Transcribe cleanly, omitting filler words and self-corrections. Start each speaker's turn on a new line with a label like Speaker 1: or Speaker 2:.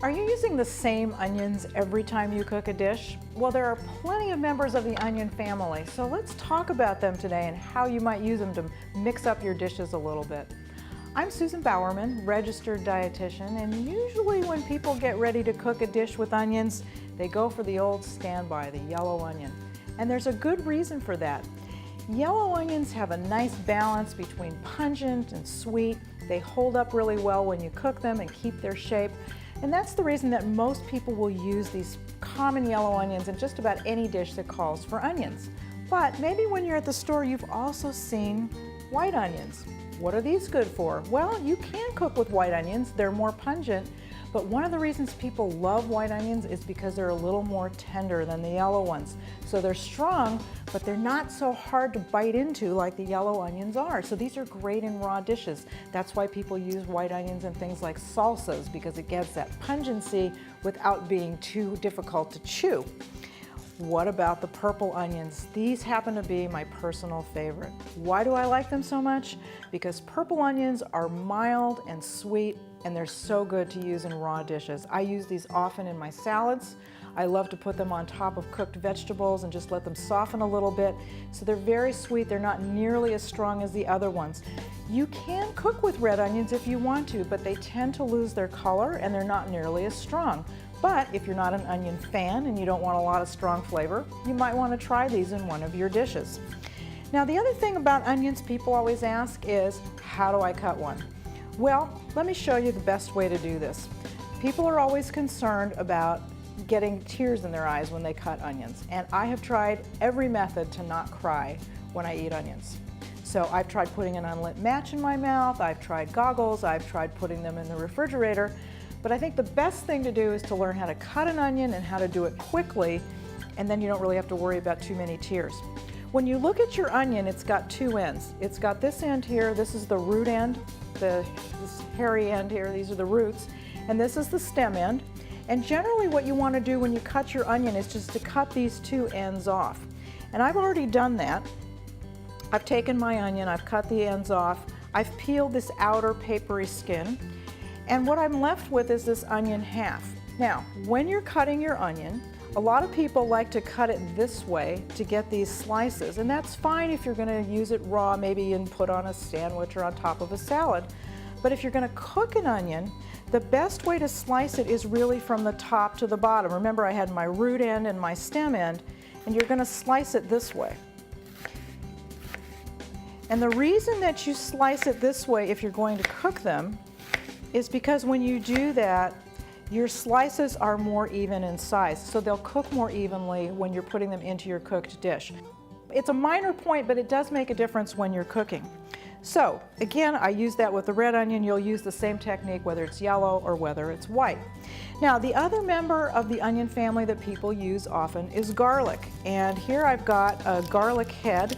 Speaker 1: Are you using the same onions every time you cook a dish? Well, there are plenty of members of the onion family, so let's talk about them today and how you might use them to mix up your dishes a little bit. I'm Susan Bowerman, registered dietitian, and usually when people get ready to cook a dish with onions, they go for the old standby, the yellow onion. And there's a good reason for that. Yellow onions have a nice balance between pungent and sweet. They hold up really well when you cook them and keep their shape. And that's the reason that most people will use these common yellow onions in just about any dish that calls for onions. But maybe when you're at the store, you've also seen white onions. What are these good for? Well, you can cook with white onions. They're more pungent. But one of the reasons people love white onions is because they're a little more tender than the yellow ones. So they're strong, but they're not so hard to bite into like the yellow onions are. So these are great in raw dishes. That's why people use white onions in things like salsas, because it gets that pungency without being too difficult to chew. What about the purple onions? These happen to be my personal favorite. Why do I like them so much? Because purple onions are mild and sweet, and they're so good to use in raw dishes. I use these often in my salads. I love to put them on top of cooked vegetables and just let them soften a little bit. So they're very sweet. They're not nearly as strong as the other ones. You can cook with red onions if you want to, but they tend to lose their color and they're not nearly as strong. But if you're not an onion fan and you don't want a lot of strong flavor, you might want to try these in one of your dishes. Now, the other thing about onions people always ask is, how do I cut one? Well, let me show you the best way to do this. People are always concerned about getting tears in their eyes when they cut onions, and I have tried every method to not cry when I eat onions. So I've tried putting an unlit match in my mouth, I've tried goggles, I've tried putting them in the refrigerator, but I think the best thing to do is to learn how to cut an onion and how to do it quickly, and then you don't really have to worry about too many tears. When you look at your onion, it's got two ends. It's got this end here, this is the root end, this hairy end here, these are the roots, and this is the stem end. And generally what you want to do when you cut your onion is just to cut these two ends off. And I've already done that. I've taken my onion, I've cut the ends off, I've peeled this outer papery skin, and what I'm left with is this onion half. Now, when you're cutting your onion, a lot of people like to cut it this way to get these slices, and that's fine if you're going to use it raw, maybe and put on a sandwich or on top of a salad. But if you're going to cook an onion, the best way to slice it is really from the top to the bottom. Remember, I had my root end and my stem end, and you're going to slice it this way. And the reason that you slice it this way if you're going to cook them is because when you do that, your slices are more even in size, so they'll cook more evenly when you're putting them into your cooked dish. It's a minor point, but it does make a difference when you're cooking. So again, I use that with the red onion. You'll use the same technique whether it's yellow or whether it's white. Now, the other member of the onion family that people use often is garlic. And here I've got a garlic head.